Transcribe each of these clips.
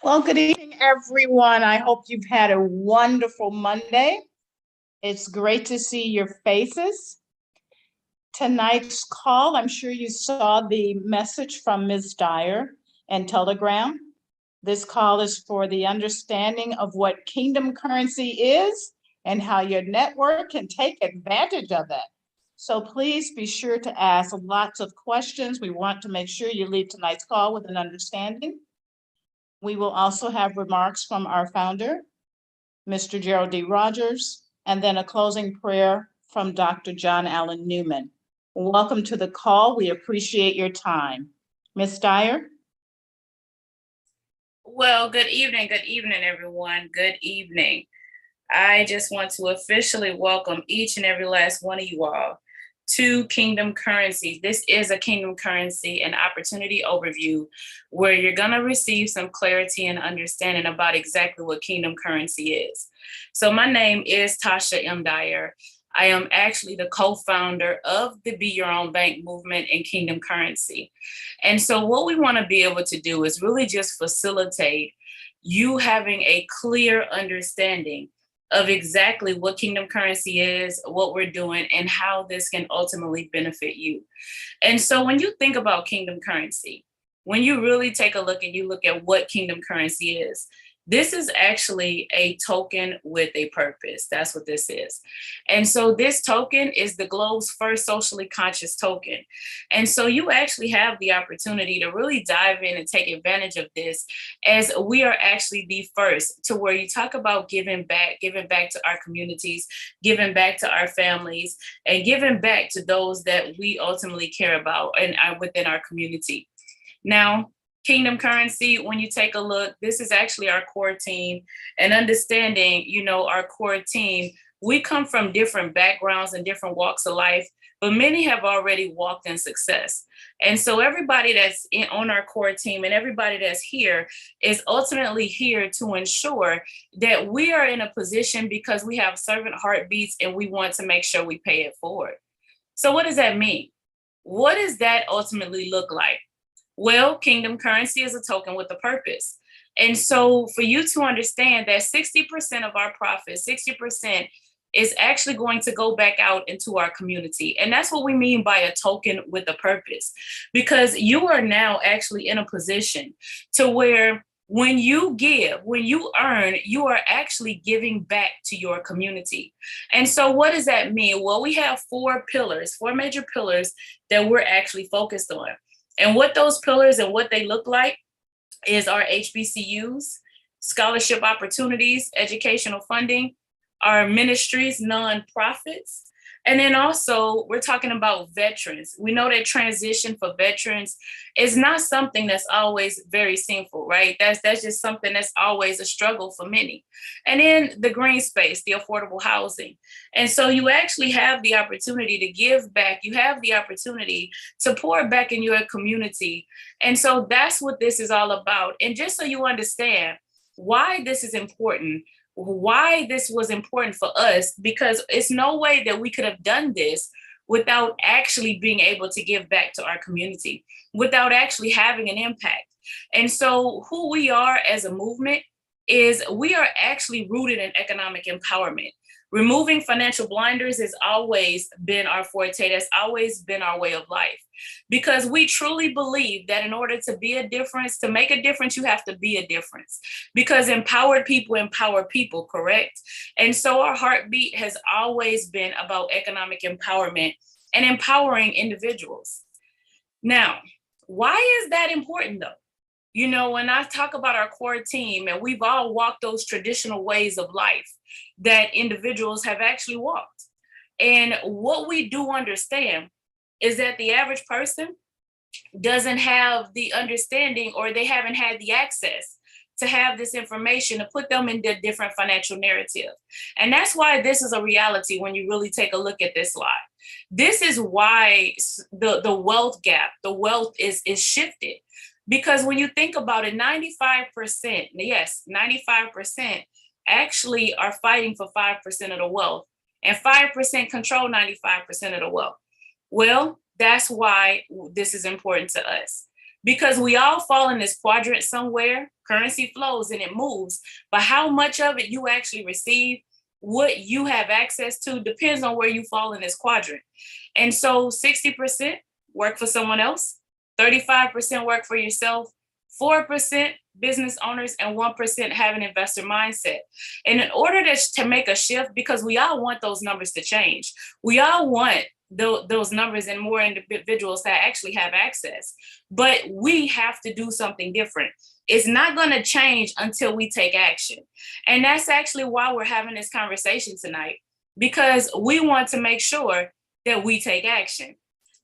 Well, good evening, everyone. I hope you've had a wonderful Monday. It's great to see your faces. Tonight's call, I'm sure you saw the message from Ms. Dyer and Telegram. This call is for the understanding of what kingdom currency is and how your network can take advantage of it. So please be sure to ask lots of questions. We want to make sure you leave tonight's call with an understanding. We will also have remarks from our founder, Mr. Gerald D. Rogers, and then a closing prayer from Dr. John Allen Newman. Welcome to the call. We appreciate your time. Ms. Dyer? Well, good evening, everyone. Good evening. I just want to officially welcome each and every last one of you all to Kingdom Currency. This is a Kingdom Currency and opportunity overview where you're going to receive some clarity and understanding about exactly what Kingdom Currency is. So my name is Tasha M. Dyer. I am actually the co-founder of the Be Your Own Bank movement and Kingdom Currency. And so what we want to be able to do is really just facilitate you having a clear understanding of exactly what Kingdom Currency is, what we're doing, and how this can ultimately benefit you. And so when you think about Kingdom Currency, when you really take a look and you look at what Kingdom Currency is, this is actually a token with a purpose. That's what this is. And so this token is the globe's first socially conscious token. And so you actually have the opportunity to really dive in and take advantage of this, as we are actually the first to where you talk about giving back to our communities, giving back to our families, and giving back to those that we ultimately care about and are within our community. Now, Kingdom Currency, when you take a look, this is actually our core team, and understanding, our core team, we come from different backgrounds and different walks of life, but many have already walked in success. And so everybody that's on our core team and everybody that's here is ultimately here to ensure that we are in a position because we have servant heartbeats and we want to make sure we pay it forward. So what does that mean? What does that ultimately look like? Well, Kingdom Currency is a token with a purpose. And so for you to understand that 60% of our profits, 60% is actually going to go back out into our community. And that's what we mean by a token with a purpose, because you are now actually in a position to where when you give, when you earn, you are actually giving back to your community. And so what does that mean? Well, we have four major pillars that we're actually focused on. And what those pillars and what they look like is our HBCUs, scholarship opportunities, educational funding, our ministries, nonprofits. And then also we're talking about veterans. We know that transition for veterans is not something that's always very simple, right? That's just something that's always a struggle for many. And then the green space, the affordable housing. And so you actually have the opportunity to give back. You have the opportunity to pour back in your community. And so that's what this is all about. And just so you understand why this is important, why this was important for us, because it's no way that we could have done this without actually being able to give back to our community, without actually having an impact. And so who we are as a movement is we are actually rooted in economic empowerment. Removing financial blinders has always been our forte. That's always been our way of life, because we truly believe that in order to be a difference, to make a difference, you have to be a difference, because empowered people empower people, correct? And so our heartbeat has always been about economic empowerment and empowering individuals. Now, why is that important though? When I talk about our core team, and we've all walked those traditional ways of life that individuals have actually walked. And what we do understand is that the average person doesn't have the understanding, or they haven't had the access to have this information to put them in the different financial narrative. And that's why this is a reality when you really take a look at this slide. This is why the wealth gap, the wealth is shifted. Because when you think about it, 95%, yes, 95% actually are fighting for 5% of the wealth, and 5% control 95% of the wealth. Well, that's why this is important to us. because we all fall in this quadrant somewhere. Currency flows and it moves, but how much of it you actually receive, what you have access to, depends on where you fall in this quadrant. And so 60% work for someone else, 35% work for yourself, 4% business owners, and 1% have an investor mindset. And in order to make a shift, because we all want those numbers to change, we all want those numbers and more individuals that actually have access, but we have to do something different. It's not going to change until we take action. And that's actually why we're having this conversation tonight, because we want to make sure that we take action.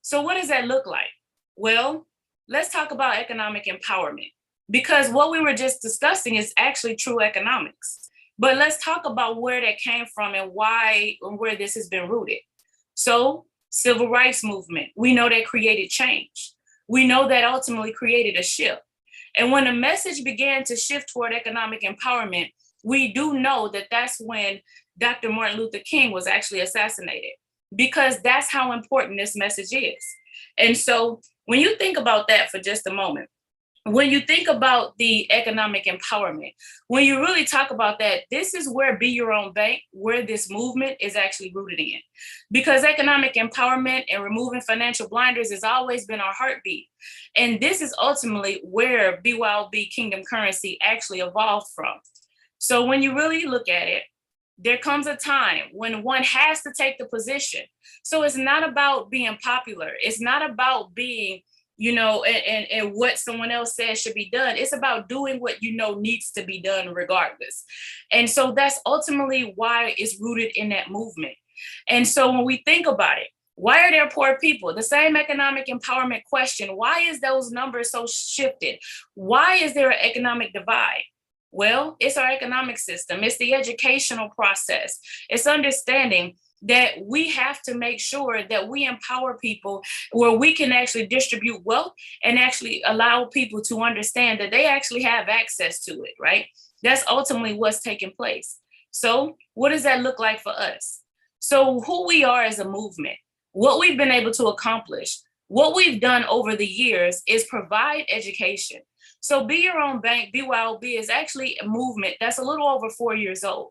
So what does that look like? Well, let's talk about economic empowerment, because what we were just discussing is actually true economics. But let's talk about where that came from and why and where this has been rooted. So civil rights movement, we know that created change. We know that ultimately created a shift. And when the message began to shift toward economic empowerment, we do know that that's when Dr. Martin Luther King was actually assassinated, because that's how important this message is. And so when you think about that for just a moment, when you think about the economic empowerment, when you really talk about that, this is where Be Your Own Bank, where this movement is actually rooted in. Because economic empowerment and removing financial blinders has always been our heartbeat. And this is ultimately where BYOB Kingdom Currency actually evolved from. So when you really look at it, there comes a time when one has to take the position. So it's not about being popular. It's not about being, and what someone else says should be done. It's about doing what needs to be done regardless. And so that's ultimately why it's rooted in that movement. And so when we think about it, why are there poor people? The same economic empowerment question, why is those numbers so shifted? Why is there an economic divide? Well, it's our economic system. It's the educational process. It's understanding that we have to make sure that we empower people where we can actually distribute wealth and actually allow people to understand that they actually have access to it, right? That's ultimately what's taking place. So what does that look like for us? So who we are as a movement, what we've been able to accomplish, what we've done over the years is provide education. So Be Your Own Bank, BYOB, is actually a movement that's a little over 4 years old.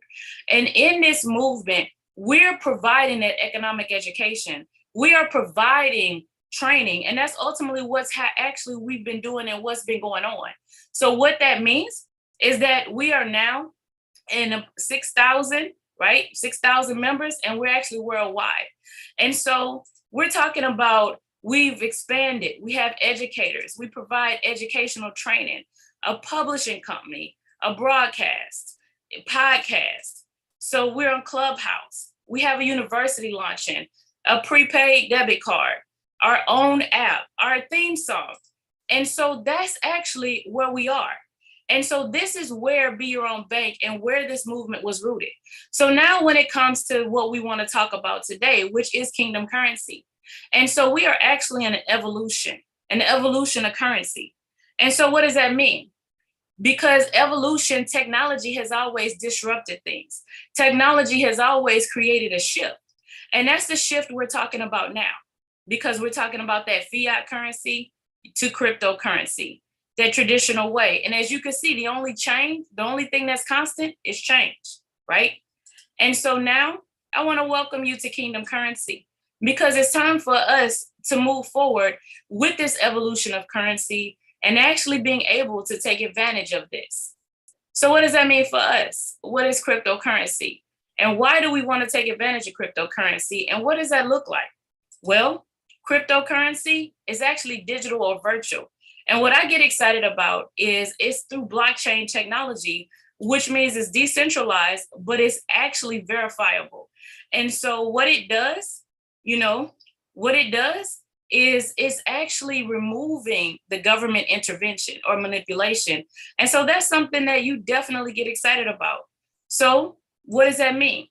And in this movement, we're providing that economic education. We are providing training, and that's ultimately what's actually we've been doing and what's been going on. So what that means is that we are now in 6,000, right? 6,000 members, and we're actually worldwide. And so we're talking about we've expanded. We have educators. We provide educational training, a publishing company, a broadcast, a podcast. So we're on Clubhouse. We have a university launching, a prepaid debit card, our own app, our theme song. And so that's actually where we are. And so this is where Be Your Own Bank and where this movement was rooted. So now when it comes to what we want to talk about today, which is Kingdom Currency. And so we are actually in an evolution of currency. And so what does that mean? Because evolution, technology has always disrupted things. Technology has always created a shift. And that's the shift we're talking about now, because we're talking about that fiat currency to cryptocurrency, that traditional way. And as you can see, the only thing that's constant is change, right? And so now I want to welcome you to Kingdom Currency, because it's time for us to move forward with this evolution of currency and actually being able to take advantage of this. So what does that mean for us? What is cryptocurrency? And why do we want to take advantage of cryptocurrency? And what does that look like? Well, cryptocurrency is actually digital or virtual. And what I get excited about is it's through blockchain technology, which means it's decentralized, but it's actually verifiable. And so what it does, is it's actually removing the government intervention or manipulation. And so that's something that you definitely get excited about. So what does that mean?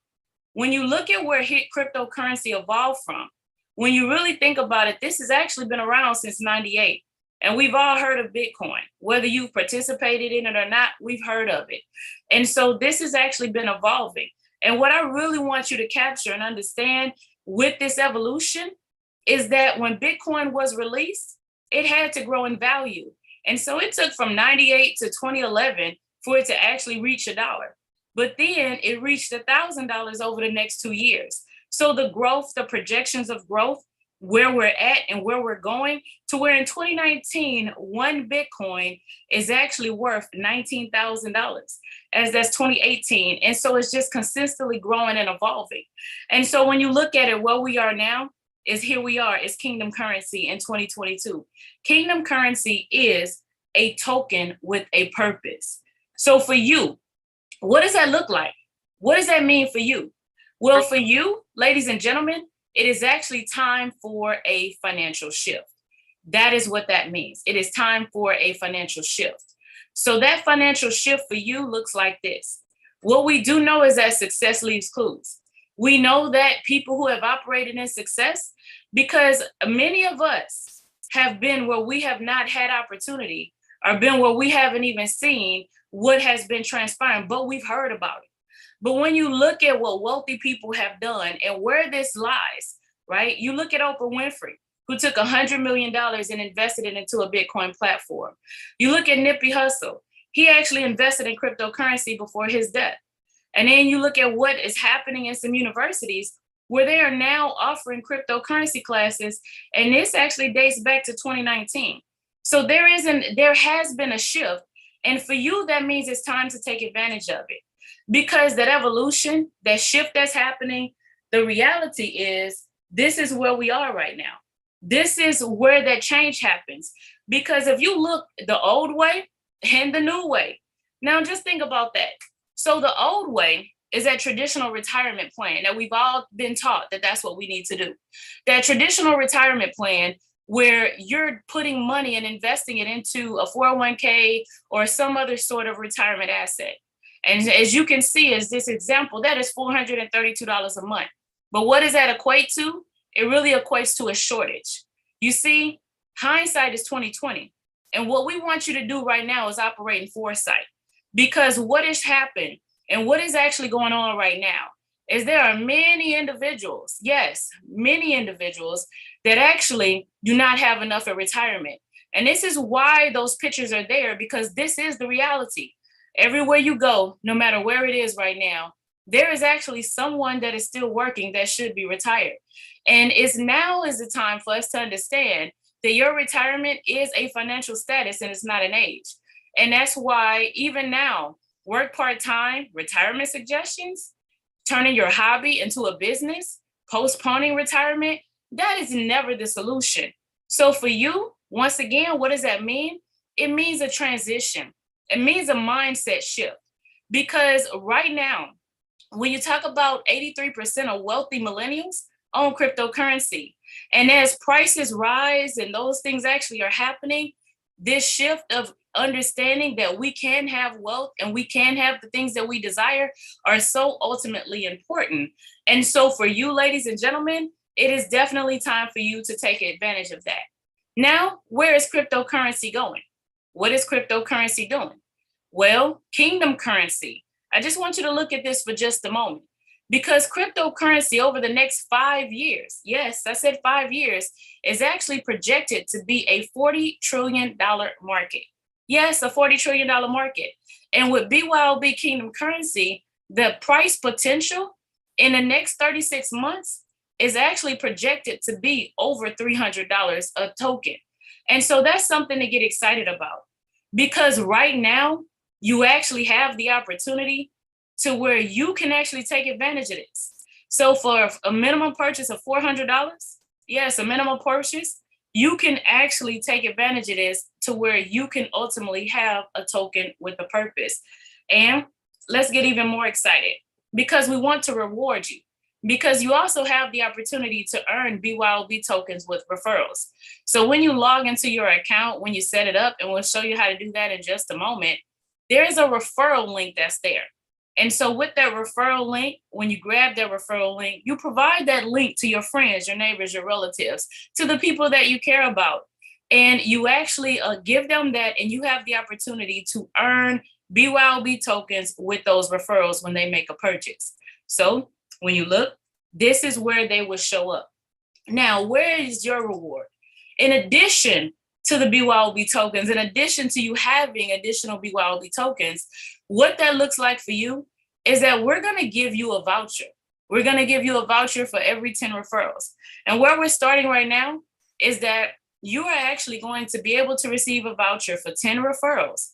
When you look at where cryptocurrency evolved from, when you really think about it, this has actually been around since '98. And we've all heard of Bitcoin. Whether you've participated in it or not, we've heard of it. And so this has actually been evolving. And what I really want you to capture and understand with this evolution is that when Bitcoin was released, it had to grow in value. And so it took from 98 to 2011 for it to actually reach $1. But then it reached $1,000 over the next 2 years. So the growth, the projections of growth, where we're at and where we're going, to where in 2019, one Bitcoin is actually worth $19,000, as that's 2018. And so it's just consistently growing and evolving. And so when you look at it, where we are now is here we are, it's Kingdom Currency in 2022. Kingdom Currency is a token with a purpose. So for you, what does that look like? What does that mean for you? Well, for you, ladies and gentlemen, it is actually time for a financial shift. That is what that means. It is time for a financial shift. So that financial shift for you looks like this. What we do know is that success leaves clues. We know that people who have operated in success, because many of us have been where we have not had opportunity, or been where we haven't even seen what has been transpiring, but we've heard about it. But when you look at what wealthy people have done and where this lies, right? You look at Oprah Winfrey, who took $100 million and invested it into a Bitcoin platform. You look at Nipsey Hussle. He actually invested in cryptocurrency before his death. And then you look at what is happening in some universities where they are now offering cryptocurrency classes. And this actually dates back to 2019. So there has been a shift. And for you, that means it's time to take advantage of it. Because that evolution, that shift that's happening, the reality is this is where we are right now. This is where that change happens. Because if you look the old way and the new way, now just think about that. So the old way is that traditional retirement plan that we've all been taught that that's what we need to do. That traditional retirement plan where you're putting money and investing it into a 401k or some other sort of retirement asset. And as you can see, as this example, that is $432 a month. But what does that equate to? It really equates to a shortage. You see, hindsight is 2020. And what we want you to do right now is operate in foresight. Because what has happened and what is actually going on right now is there are many individuals, yes, many individuals that actually do not have enough in retirement. And this is why those pictures are there, because this is the reality. Everywhere you go, no matter where it is right now, there is actually someone that is still working that should be retired. And now is the time for us to understand that your retirement is a financial status and it's not an age. And that's why even now, work part-time, retirement suggestions, turning your hobby into a business, postponing retirement, that is never the solution. So for you, once again, what does that mean? It means a transition. It means a mindset shift. Because right now, when you talk about 83% of wealthy millennials own cryptocurrency, and as prices rise and those things actually are happening, this shift of understanding that we can have wealth and we can have the things that we desire are so ultimately important. And so for you, ladies and gentlemen, it is definitely time for you to take advantage of that. Now, where is cryptocurrency going? What is cryptocurrency doing? Well, Kingdom Currency. I just want you to look at this for just a moment, because cryptocurrency over the next 5 years, yes, I said 5 years, is actually projected to be a $40 trillion market. Yes, a $40 trillion market. And with BYOB Kingdom Currency, the price potential in the next 36 months is actually projected to be over $300 a token. And so that's something to get excited about, because right now you actually have the opportunity to where you can actually take advantage of this. So for a minimum purchase of $400, yes, a minimum purchase, you can actually take advantage of this to where you can ultimately have a token with a purpose. And let's get even more excited, because we want to reward you, because you also have the opportunity to earn BYOB tokens with referrals. So when you log into your account, when you set it up, and we'll show you how to do that in just a moment, there is a referral link that's there. And so with that referral link, when you grab that referral link, you provide that link to your friends, your neighbors, your relatives, to the people that you care about. And you actually give them that, and you have the opportunity to earn BYOB tokens with those referrals when they make a purchase. So when you look, this is where they will show up. Now, where is your reward? In addition to the BYOB tokens, in addition to you having additional BYOB tokens, what that looks like for you is that we're going to give you a voucher. We're going to give you a voucher for every 10 referrals. And where we're starting right now is that you are actually going to be able to receive a voucher for 10 referrals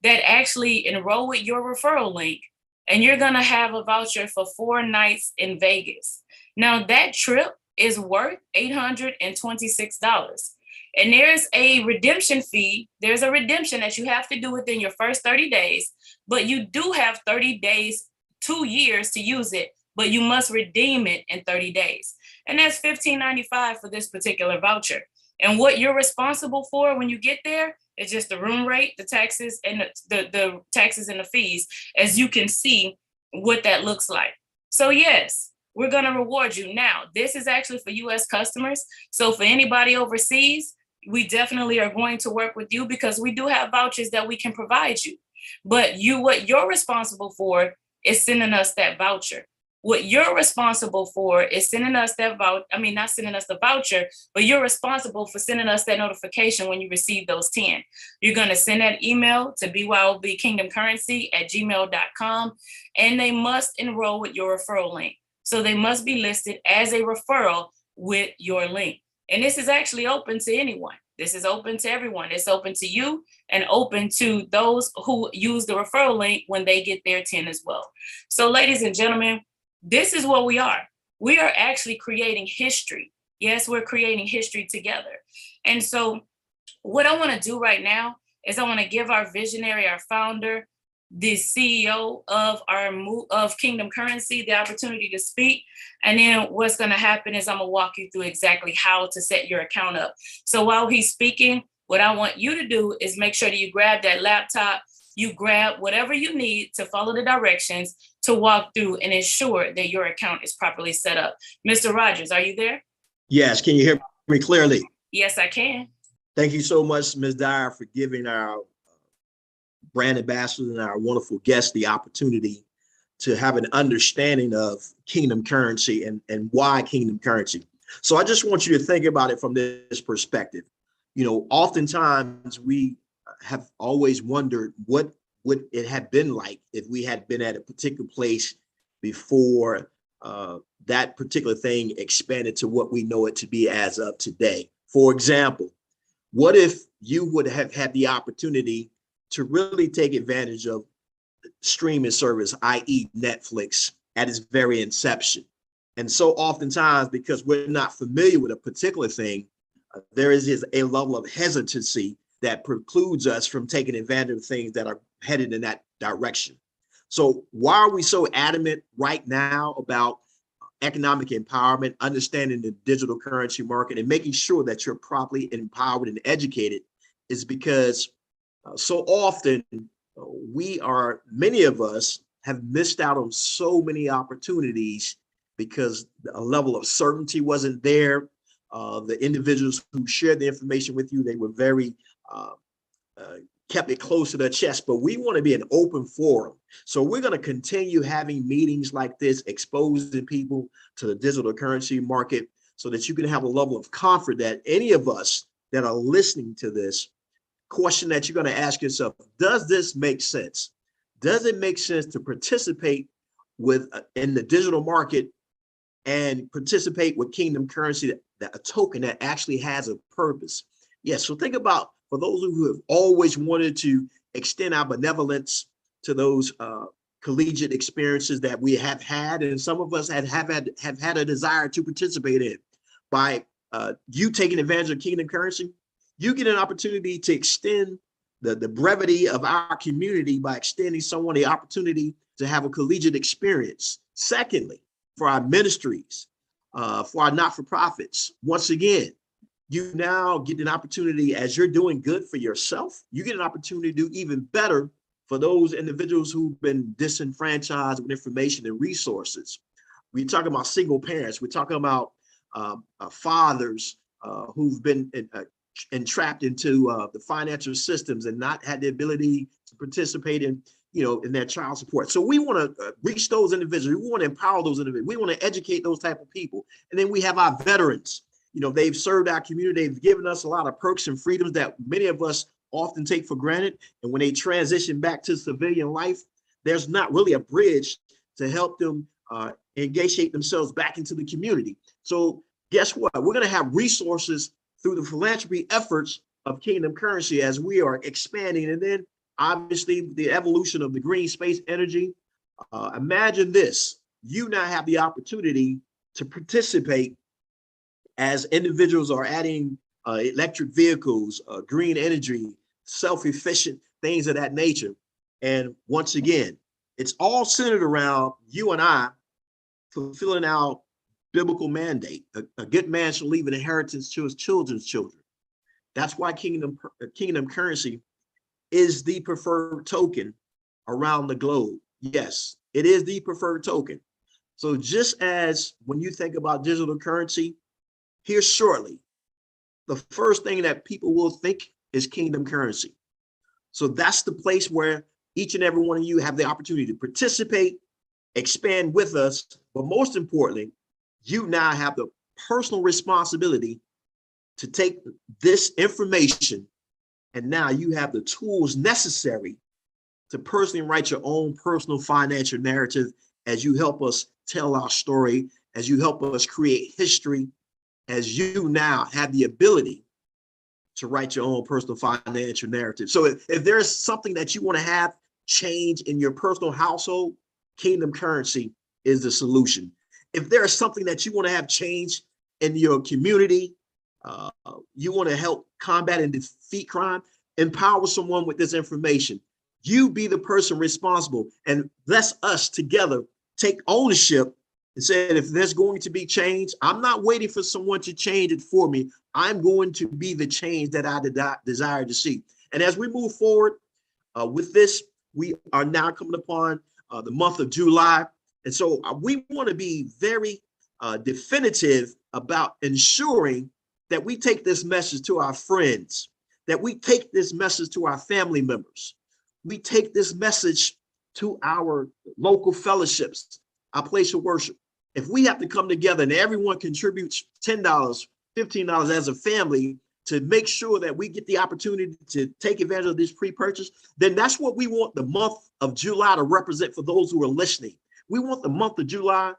that actually enroll with your referral link. And you're going to have a voucher for 4 nights in Vegas. Now, that trip is worth $826. And there's a redemption fee. There's a redemption that you have to do within your first 30 days, but you do have 30 days, 2 years to use it, but you must redeem it in 30 days. And that's $15.95 for this particular voucher. And what you're responsible for when you get there is just the room rate, the taxes, and the taxes and the fees, as you can see what that looks like. So yes, we're going to reward you. Now, this is actually for US customers. So for anybody overseas, we definitely are going to work with you because we do have vouchers that we can provide you. But what you're responsible for is sending us that voucher. What you're responsible for is sending us that voucher. I mean, not sending us the voucher, but you're responsible for sending us that notification when you receive those 10. You're going to send that email to BYOBKingdomCurrency@gmail.com, and they must enroll with your referral link. So they must be listed as a referral with your link. And this is actually open to anyone. This is open to everyone. It's open to you and open to those who use the referral link when they get their 10 as well. So ladies and gentlemen, this is what we are. We are actually creating history. Yes, we're creating history together. And so what I want to do right now is I want to give our visionary, our founder, the CEO of Kingdom Currency, the opportunity to speak. And then what's going to happen is I'm going to walk you through exactly how to set your account up. So while he's speaking, what I want you to do is make sure that you grab that laptop, you grab whatever you need to follow the directions to walk through and ensure that your account is properly set up. Mr. Rogers, are you there? Yes. Can you hear me clearly? Yes, I can. Thank you so much, Ms. Dyer, for giving our brand ambassador and our wonderful guests the opportunity to have an understanding of Kingdom Currency and why Kingdom Currency. So I just want you to think about it from this perspective. You know, oftentimes we have always wondered what would it have been like if we had been at a particular place before that particular thing expanded to what we know it to be as of today. For example, what if you would have had the opportunity to really take advantage of streaming service, i.e. Netflix, at its very inception? And so oftentimes, because we're not familiar with a particular thing, there is a level of hesitancy that precludes us from taking advantage of things that are headed in that direction. So why are we so adamant right now about economic empowerment, understanding the digital currency market, and making sure that you're properly empowered and educated? Is because so often many of us have missed out on so many opportunities because a level of certainty wasn't there. The individuals who shared the information with you, they were very kept it close to their chest, but we want to be an open forum. So we're going to continue having meetings like this, exposing people to the digital currency market so that you can have a level of comfort that any of us that are listening to this, question that you're going to ask yourself, does this make sense? Does it make sense to participate in the digital market and participate with Kingdom Currency, a token that actually has a purpose? Yes, so think about, for those who have always wanted to extend our benevolence to those collegiate experiences that we have had, and some of us have had a desire to participate in. By you taking advantage of Kingdom Currency, you get an opportunity to extend the brevity of our community by extending someone the opportunity to have a collegiate experience. Secondly, for our ministries, for our not-for-profits, once again, you now get an opportunity, as you're doing good for yourself, you get an opportunity to do even better for those individuals who've been disenfranchised with information and resources. We're talking about single parents. We're talking about fathers who've been entrapped into the financial systems and not had the ability to participate in their child support. So we want to reach those individuals. We want to empower those individuals. We want to educate those type of people. And then we have our veterans. they've served our community. They've given us a lot of perks and freedoms that many of us often take for granted. And when they transition back to civilian life, there's not really a bridge to help them ingratiate themselves back into the community. So guess what? We're going to have resources through the philanthropy efforts of Kingdom Currency as we are expanding. And then obviously the evolution of the green space energy. Imagine this, you now have the opportunity to participate as individuals are adding electric vehicles, green energy, self-efficient things of that nature. And once again, it's all centered around you and I fulfilling our biblical mandate. A good man shall leave an inheritance to his children's children. That's why Kingdom Currency is the preferred token around the globe. Yes, it is the preferred token. So just as when you think about digital currency, here shortly, the first thing that people will think is Kingdom Currency. So that's the place where each and every one of you have the opportunity to participate, expand with us, but most importantly, you now have the personal responsibility to take this information, and now you have the tools necessary to personally write your own personal financial narrative as you help us tell our story, as you help us create history, as you now have the ability to write your own personal financial narrative. So if there's something that you want to have change in your personal household, Kingdom Currency is the solution. If there is something that you want to have change in your community, you want to help combat and defeat crime, empower someone with this information. You be the person responsible, and let's us together take ownership and say, if there's going to be change, I'm not waiting for someone to change it for me. I'm going to be the change that I desire to see. And as we move forward with this, we are now coming upon the month of July. And so we want to be very definitive about ensuring that we take this message to our friends, that we take this message to our family members. We take this message to our local fellowships, our place of worship. If we have to come together and everyone contributes $10, $15 as a family to make sure that we get the opportunity to take advantage of this pre-purchase, then that's what we want the month of July to represent for those who are listening. We want the month of July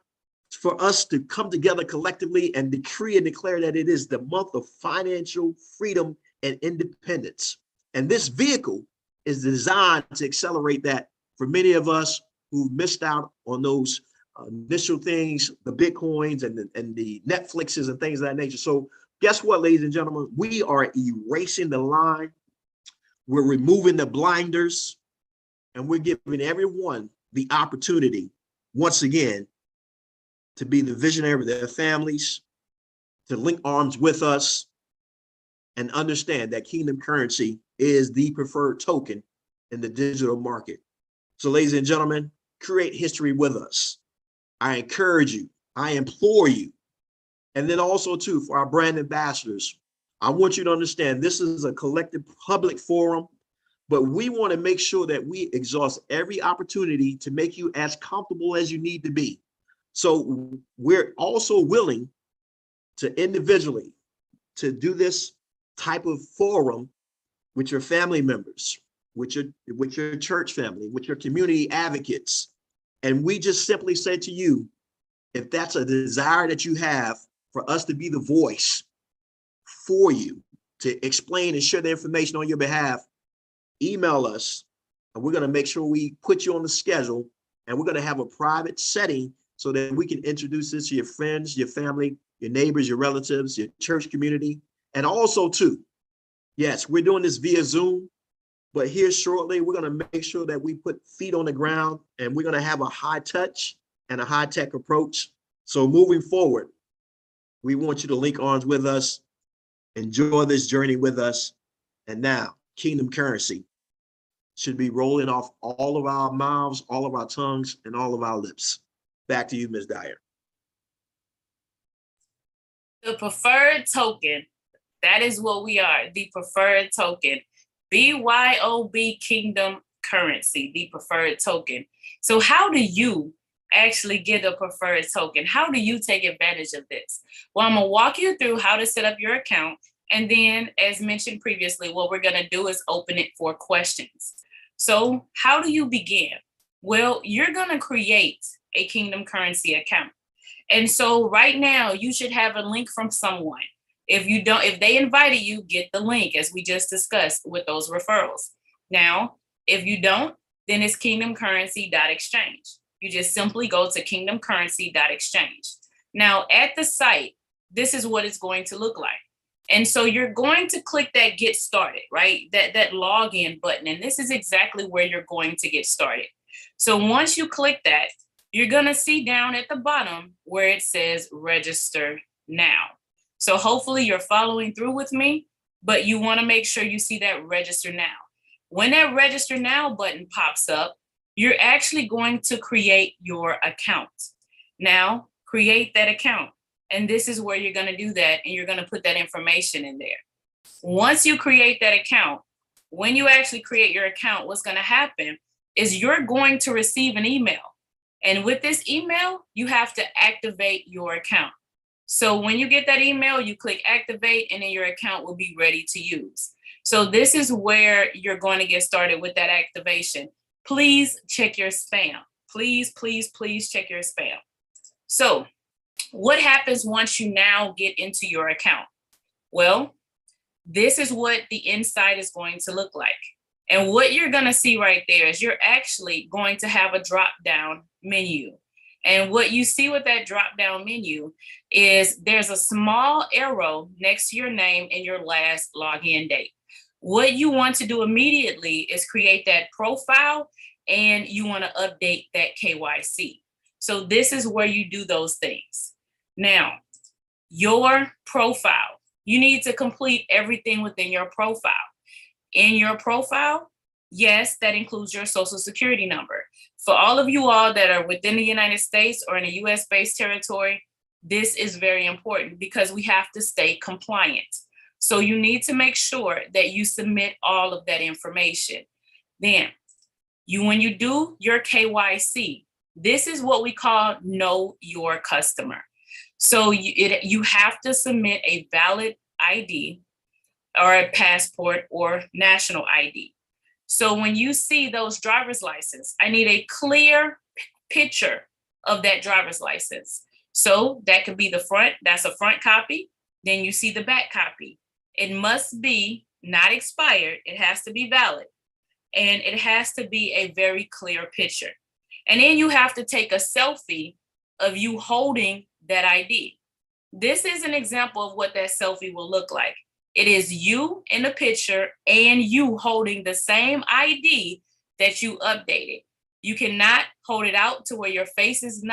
for us to come together collectively and decree and declare that it is the month of financial freedom and independence. And this vehicle is designed to accelerate that for many of us who missed out on those initial things, the Bitcoins and the Netflixes and things of that nature. So guess what, ladies and gentlemen, we are erasing the line. We're removing the blinders, and we're giving everyone the opportunity, once again, to be the visionary of their families, to link arms with us, and understand that Kingdom Currency is the preferred token in the digital market. So ladies and gentlemen, create history with us. I encourage you, I implore you. And then also too, for our brand ambassadors, I want you to understand this is a collective public forum, but we want to make sure that we exhaust every opportunity to make you as comfortable as you need to be. So we're also willing to individually to do this type of forum with your family members, with your church family, with your community advocates. And we just simply say to you, if that's a desire that you have for us to be the voice for you, to explain and share the information on your behalf, email us, and we're going to make sure we put you on the schedule, and we're going to have a private setting so that we can introduce this to your friends, your family, your neighbors, your relatives, your church community. And also too, yes, we're doing this via Zoom, but here shortly, we're going to make sure that we put feet on the ground, and we're going to have a high touch and a high tech approach. So moving forward, we want you to link arms with us, enjoy this journey with us. And now Kingdom Currency should be rolling off all of our mouths, all of our tongues, and all of our lips. Back to you, Ms. Dyer. The preferred token, that is what we are, the preferred token. BYOB Kingdom Currency, the preferred token. So how do you actually get a preferred token? How do you take advantage of this? Well, I'm gonna walk you through how to set up your account. And then, as mentioned previously, what we're gonna do is open it for questions. So how do you begin? Well, you're gonna create a Kingdom Currency account. And so right now you should have a link from someone. If they invited you, get the link as we just discussed with those referrals. Now, if you don't, then it's kingdomcurrency.exchange. You just simply go to kingdomcurrency.exchange. Now at the site, this is what it's going to look like. And so you're going to click that get started, right? That login button. And this is exactly where you're going to get started. So once you click that, you're gonna see down at the bottom where it says register now. So hopefully you're following through with me, but you wanna make sure you see that register now. When that register now button pops up, you're actually going to create your account. Now, create that account. And this is where you're gonna do that, and you're gonna put that information in there. Once you create that account, when you actually create your account, what's gonna happen is you're going to receive an email. And with this email, you have to activate your account. So when you get that email, you click activate, and then your account will be ready to use. So this is where you're going to get started with that activation. Please check your spam. Please, please, please check your spam. So what happens once you now get into your account? Well, this is what the inside is going to look like. And what you're gonna see right there is you're actually going to have a drop-down menu. And what you see with that drop-down menu is there's a small arrow next to your name and your last login date. What you want to do immediately is create that profile, and you wanna update that KYC. So this is where you do those things. Now, your profile, you need to complete everything within your profile. In your profile, yes, that includes your social security number. For all of you all that are within the United States or in a US-based territory, this is very important because we have to stay compliant. So you need to make sure that you submit all of that information. Then, when you do your KYC, this is what we call know your customer. So you have to submit a valid ID or a passport or national ID. So when you see those driver's license, I need a clear picture of that driver's license. So that could be the front, that's a front copy. Then you see the back copy. It must be not expired, it has to be valid. And it has to be a very clear picture. And then you have to take a selfie of you holding that ID. This is an example of what that selfie will look like. It is you in the picture and you holding the same ID that you updated. You cannot hold it out to where your face is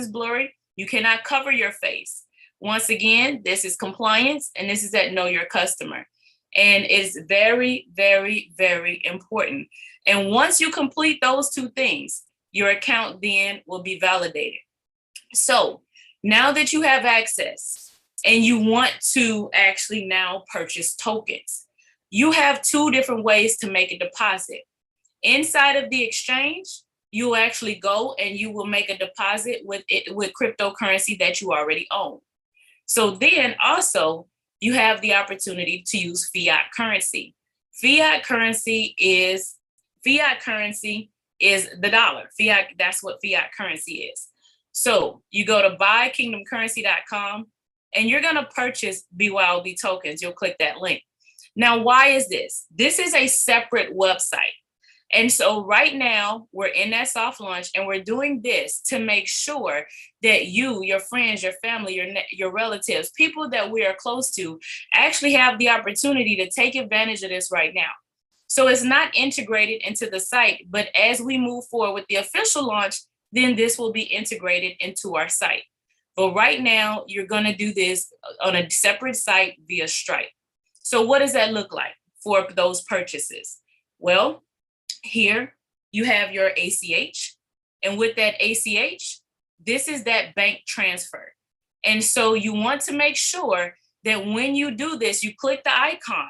blurry. You cannot cover your face. Once again, this is compliance, and this is at know your customer. And it's very, very, very important. And once you complete those two things, your account then will be validated. So now that you have access, and you want to actually now purchase tokens, you have two different ways to make a deposit. Inside of the exchange, you'll actually go and you will make a deposit with cryptocurrency that you already own. So then also you have the opportunity to use fiat currency. Fiat currency is the dollar. Fiat, that's what fiat currency is. So you go to buykingdomcurrency.com, and you're going to purchase BYOB tokens. You'll click that link. Now, why is this? This is a separate website. And so right now we're in that soft launch, and we're doing this to make sure that you, your friends, your family, your relatives, people that we are close to actually have the opportunity to take advantage of this right now. So it's not integrated into the site, but as we move forward with the official launch, then this will be integrated into our site. But right now, you're going to do this on a separate site via Stripe. So what does that look like for those purchases? Well, here you have your ACH. And with that ACH, this is that bank transfer. And so you want to make sure that when you do this, you click the icon,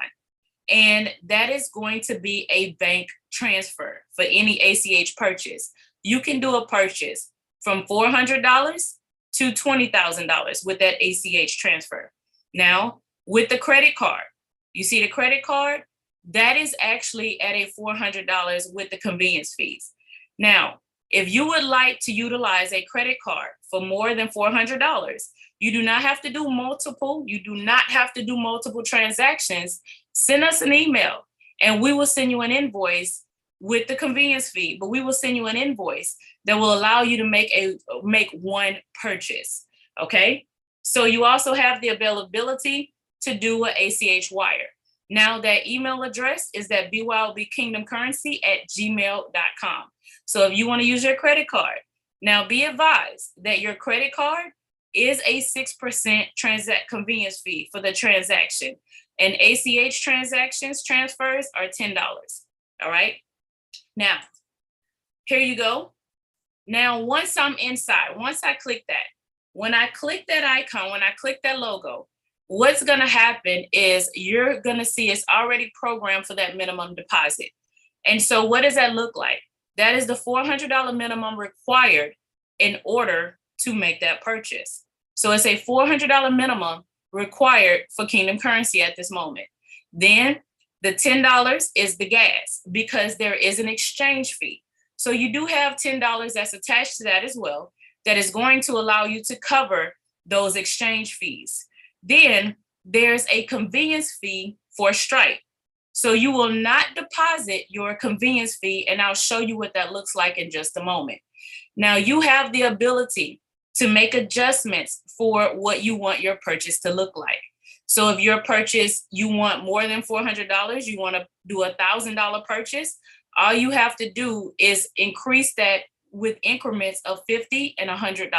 and that is going to be a bank transfer for any ACH purchase. You can do a purchase from $400 to $20,000 with that ACH transfer. Now, with the credit card, you see the credit card, that is actually at a $400 with the convenience fees. Now, if you would like to utilize a credit card for more than $400, you do not have to do multiple transactions. Send us an email and we will send you an invoice with the convenience fee, but we will send you an invoice that will allow you to make one purchase, okay? So you also have the availability to do an ACH wire. Now that email address is that BYOB Kingdom Currency at gmail.com. So if you want to use your credit card, now be advised that your credit card is a 6% convenience fee for the transaction, and ACH transfers are $10. All right. Now, here you go. Now, once I'm inside, once I click that, when I click that icon, when I click that logo, what's going to happen is you're going to see it's already programmed for that minimum deposit. And so what does that look like? That is the $400 minimum required in order to make that purchase. So it's a $400 minimum required for Kingdom Currency at this moment. Then the $10 is the gas because there is an exchange fee. So you do have $10 that's attached to that as well, that is going to allow you to cover those exchange fees. Then there's a convenience fee for Stripe. So you will not deposit your convenience fee, and I'll show you what that looks like in just a moment. Now you have the ability to make adjustments for what you want your purchase to look like. So if your purchase, you want more than $400, you want to do a $1,000 purchase, all you have to do is increase that with increments of $50 and $100.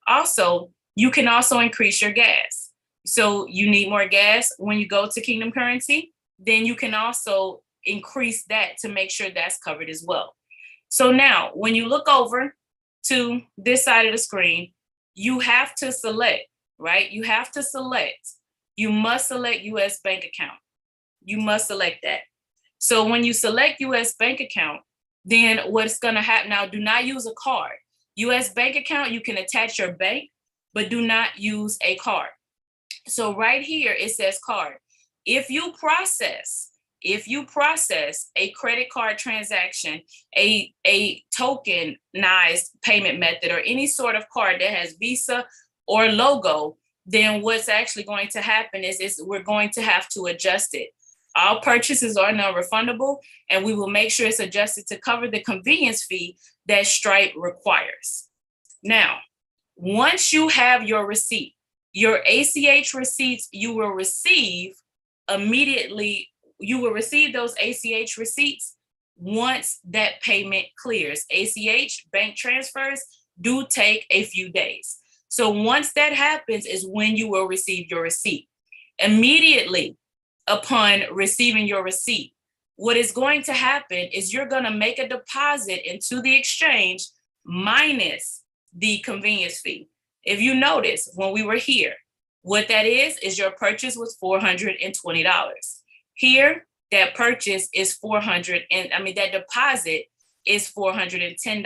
Also, you can also increase your gas. So you need more gas when you go to Kingdom Currency, then you can also increase that to make sure that's covered as well. So now when you look over to this side of the screen, you have to select, right? You have to select. You must select US bank account. You must select that. So when you select US bank account, then what's going to happen now, do not use a card. US bank account, you can attach your bank, but do not use a card. So right here, it says card. If you process a credit card transaction, a tokenized payment method, or any sort of card that has Visa or logo, then what's actually going to happen is we're going to have to adjust it. All purchases are non-refundable, and we will make sure it's adjusted to cover the convenience fee that Stripe requires. Now, once you have your receipt, your ACH receipts, you will receive immediately. You will receive those ACH receipts once that payment clears. ACH bank transfers do take a few days. So once that happens is when you will receive your receipt. Immediately upon receiving your receipt, what is going to happen is you're going to make a deposit into the exchange minus the convenience fee. If you notice when we were here, what that is your purchase was $420. Here, that purchase is that deposit is $410.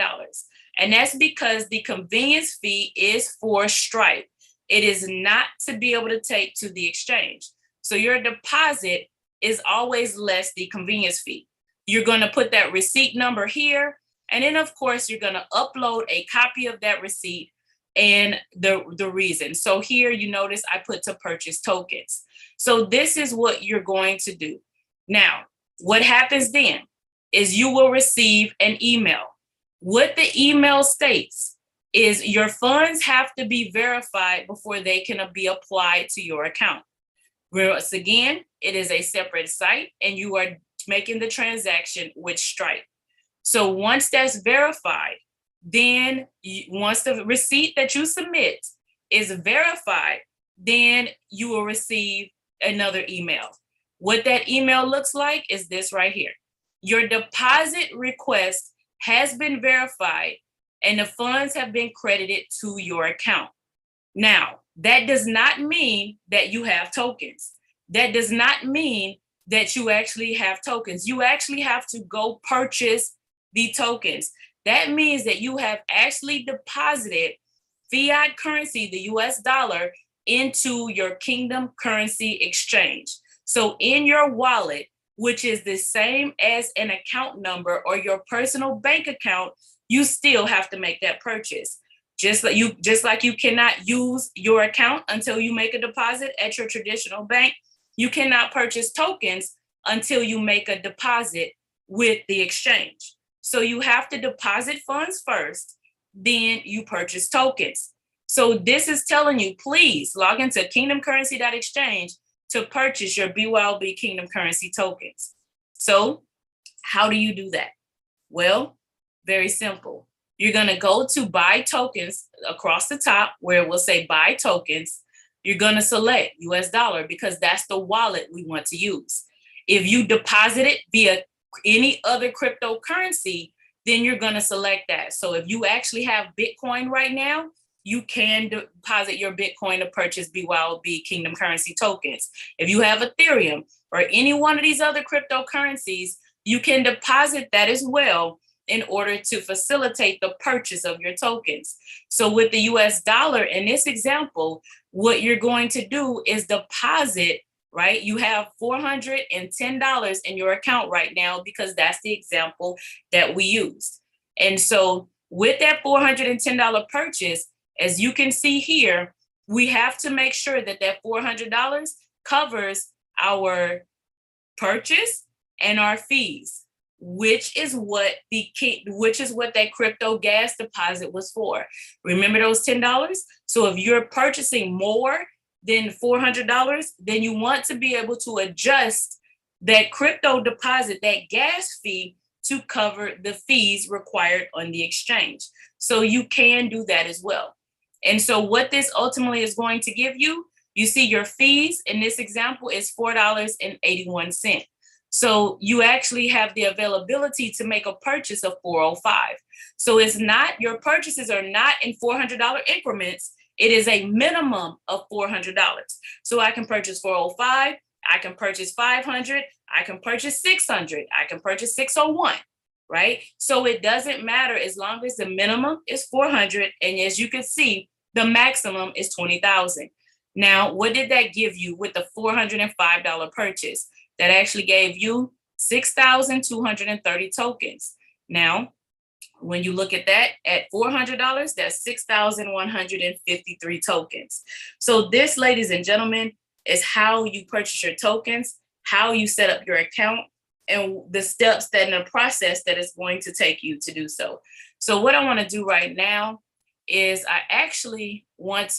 And that's because the convenience fee is for Stripe. It is not to be able to take to the exchange. So your deposit is always less the convenience fee. You're going to put that receipt number here. And then of course, you're going to upload a copy of that receipt and the reason. So here you notice I put to purchase tokens. So this is what you're going to do. Now, what happens then is you will receive an email. What the email states is your funds have to be verified before they can be applied to your account. Once again, it is a separate site and you are making the transaction with Stripe. So once that's verified, then once the receipt that you submit is verified, then you will receive another email. What that email looks like is this right here. Your deposit request has been verified and the funds have been credited to your account. Now, that does not mean that you have tokens. That does not mean that you actually have tokens. You actually have to go purchase the tokens. that means that you have actually deposited fiat currency, the US dollar, into your Kingdom Currency Exchange. So in your wallet, which is the same as an account number or your personal bank account, you still have to make that purchase. Just like you cannot use your account until you make a deposit at your traditional bank, you cannot purchase tokens until you make a deposit with the exchange. So you have to deposit funds first, then you purchase tokens. So this is telling you, please log into kingdomcurrency.exchange to purchase your BYOB Kingdom Currency tokens. So how do you do that? Well, very simple. You're going to go to buy tokens across the top where it will say buy tokens. You're going to select US dollar because that's the wallet we want to use. If you deposit it via any other cryptocurrency, then you're going to select that. So if you actually have Bitcoin right now, you can deposit your Bitcoin to purchase BYOB Kingdom Currency tokens. If you have Ethereum or any one of these other cryptocurrencies, you can deposit that as well in order to facilitate the purchase of your tokens. So with the US dollar, in this example, what you're going to do is deposit, right? You have $410 in your account right now because that's the example that we used. And so with that $410 purchase, as you can see here, we have to make sure that that $400 covers our purchase and our fees, which is what that crypto gas deposit was for. Remember those $10? So if you're purchasing more than $400, then you want to be able to adjust that crypto deposit, that gas fee, to cover the fees required on the exchange. So you can do that as well. And so what this ultimately is going to give you, you see your fees in this example is $4.81. So you actually have the availability to make a purchase of $405. So it's not, your purchases are not in $400 increments. It is a minimum of $400. So I can purchase $405, I can purchase $500, I can purchase $600, I can purchase $601, right? So it doesn't matter as long as the minimum is $400, and as you can see, the maximum is $20,000. Now, what did that give you with the $405 purchase? That actually gave you 6,230 tokens. Now, when you look at that at $400, that's 6,153 tokens. So this, ladies and gentlemen, is how you purchase your tokens, how you set up your account, and the steps that in the process that is going to take you to do so. So what I want to do right now is I actually want to